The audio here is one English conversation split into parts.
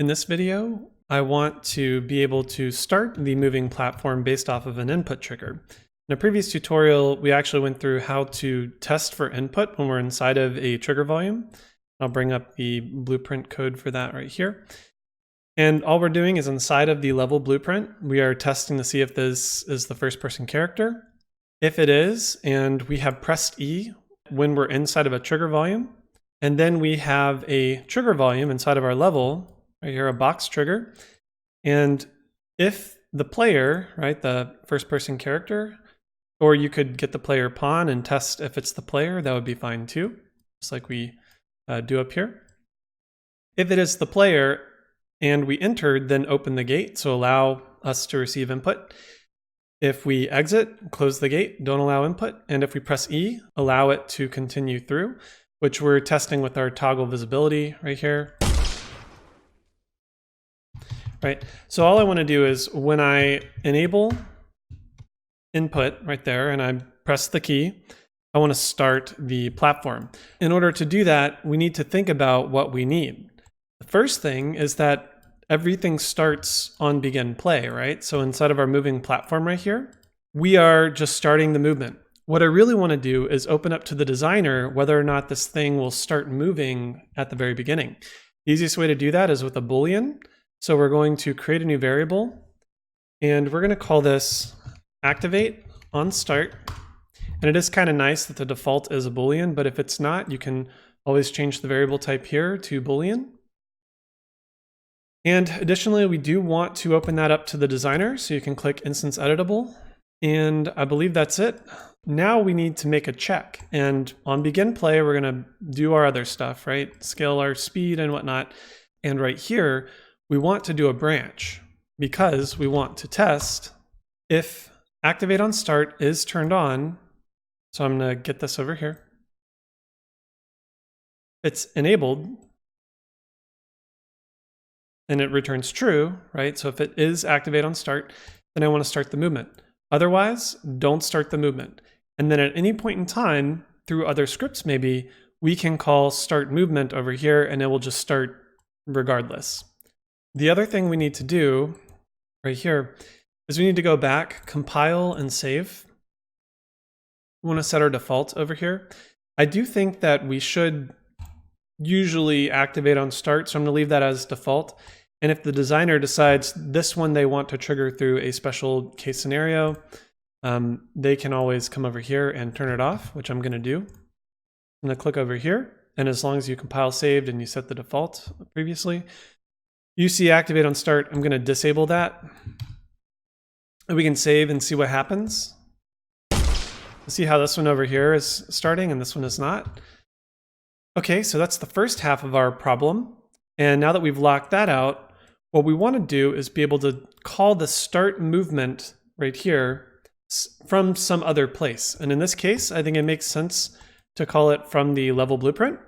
In this video, I want to be able to start the moving platform based off of an input trigger. In a previous tutorial, we actually went through how to test for input when we're inside of a trigger volume. I'll bring up the blueprint code for that right here. And all we're doing is inside of the level blueprint, we are testing to see if this is the first person character. If it is, and we have pressed E when we're inside of a trigger volume, and then we have a trigger volume inside of our level, right here, a box trigger. And if the player, right, the first person character, or you could get the player pawn and test if it's the player, that would be fine too, just like we do up here. If it is the player and we entered, then open the gate, so allow us to receive input. If we exit, close the gate, don't allow input. And if we press E, allow it to continue through, which we're testing with our toggle visibility right here. Right, so all I want to do is when I enable input right there and I press the key, I want to start the platform. In order to do that, we need to think about what we need. The first thing is that everything starts on begin play, right? So inside of our moving platform right here, we are just starting the movement. What I really want to do is open up to the designer whether or not this thing will start moving at the very beginning. The easiest way to do that is with a Boolean. So we're going to create a new variable, and we're going to call this activate on start. And it is kind of nice that the default is a Boolean, but if it's not, you can always change the variable type here to Boolean. And additionally, we do want to open that up to the designer, so you can click instance editable. And I believe that's it. Now we need to make a check. And on begin play, we're going to do our other stuff, right? Scale our speed and whatnot. And right here, we want to do a branch because we want to test if activate on start is turned on. So I'm going to get this over here. It's enabled and it returns true, right? So if it is activate on start, then I want to start the movement. Otherwise, don't start the movement. And then at any point in time, through other scripts maybe, we can call start movement over here and it will just start regardless. The other thing we need to do right here is we need to go back, compile, and save. We want to set our default over here. I do think that we should usually activate on start, so I'm going to leave that as default. And if the designer decides this one they want to trigger through a special case scenario, they can always come over here and turn it off, which I'm going to do. I'm going to click over here, and as long as you compile saved and you set the default previously, you see activate on start. I'm going to disable that. And we can save and see what happens. See how this one over here is starting and this one is not. Okay, so that's the first half of our problem. And now that we've locked that out, what we want to do is be able to call the start movement right here from some other place. And in this case, I think it makes sense to call it from the level blueprint.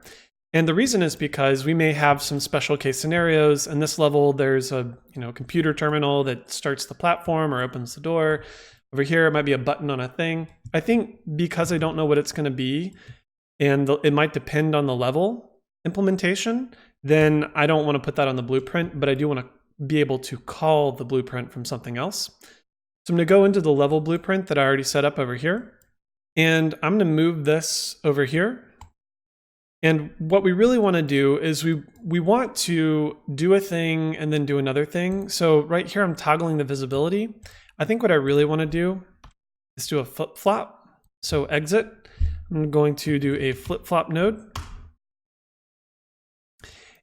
And the reason is because we may have some special case scenarios. In this level, there's a computer terminal that starts the platform or opens the door. Over here, it might be a button on a thing. I think because I don't know what it's going to be, and it might depend on the level implementation, then I don't want to put that on the blueprint, but I do want to be able to call the blueprint from something else. So I'm going to go into the level blueprint that I already set up over here, and I'm going to move this over here. And what we really want to do is we want to do a thing and then do another thing. So right here, I'm toggling the visibility. I think what I really want to do is do a flip-flop. So exit. I'm going to do a flip-flop node.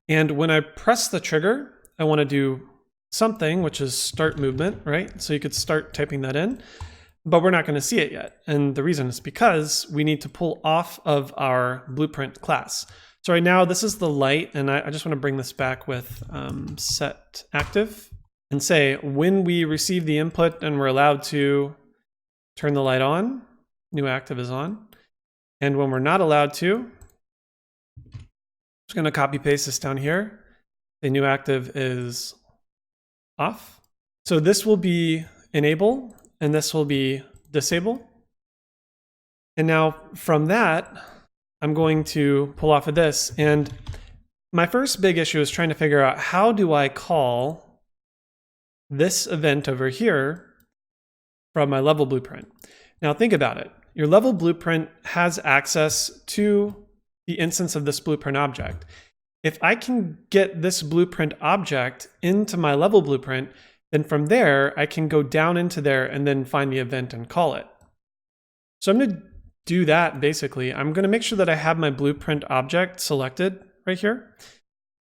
And when I press the trigger, I want to do something, which is start movement, right? So you could start typing that in, but we're not going to see it yet. And the reason is because we need to pull off of our blueprint class. So right now, this is the light, and I just want to bring this back with set active and say when we receive the input and we're allowed to turn the light on, new active is on. And when we're not allowed to, I'm just going to copy paste this down here. The new active is off. So this will be enable and this will be disable. And now from that, I'm going to pull off of this. And my first big issue is trying to figure out how do I call this event over here from my level blueprint. Now think about it. Your level blueprint has access to the instance of this blueprint object. If I can get this blueprint object into my level blueprint, then from there, I can go down into there and then find the event and call it. So I'm going to do that basically. I'm going to make sure that I have my blueprint object selected right here.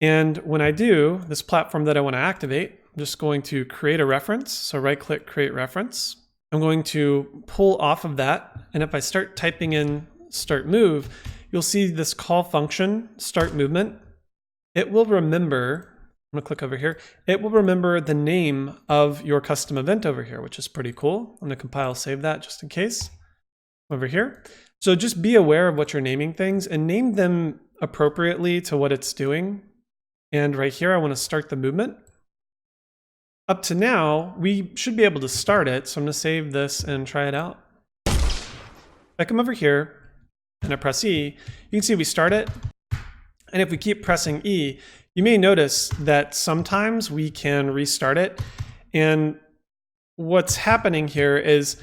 And when I do, this platform that I want to activate, I'm just going to create a reference. So right click, create reference. I'm going to pull off of that. And if I start typing in start move, you'll see this call function, start movement. It will remember, I'm gonna click over here, it will remember the name of your custom event over here, which is pretty cool. I'm gonna compile, save that just in case over here. So just be aware of what you're naming things and name them appropriately to what it's doing. And right here, I wanna start the movement. Up to now, we should be able to start it. So I'm gonna save this and try it out. If I come over here and I press E, you can see we start it. And if we keep pressing E, you may notice that sometimes we can restart it. And what's happening here is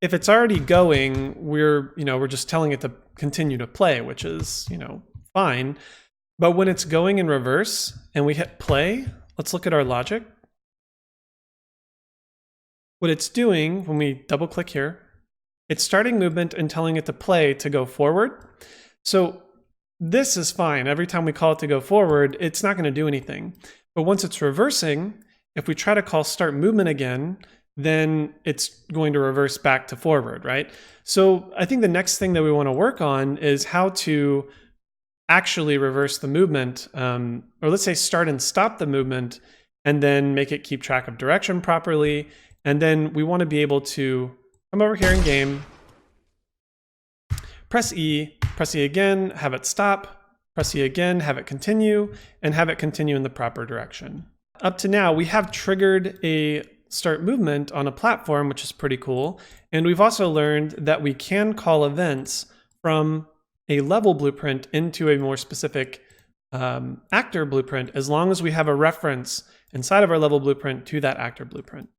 if it's already going, we're just telling it to continue to play, which is, fine. But when it's going in reverse and we hit play, let's look at our logic. What it's doing when we double click here, it's starting movement and telling it to play to go forward. So this is fine. Every time we call it to go forward, it's not going to do anything. But once it's reversing, if we try to call start movement again, then it's going to reverse back to forward, right? So I think the next thing that we want to work on is how to actually reverse the movement, or let's say start and stop the movement, and then make it keep track of direction properly. And then we want to be able to come over here in game, press E again, have it stop, press E again, have it continue, and have it continue in the proper direction. Up to now, we have triggered a start movement on a platform, which is pretty cool. And we've also learned that we can call events from a level blueprint into a more specific actor blueprint, as long as we have a reference inside of our level blueprint to that actor blueprint.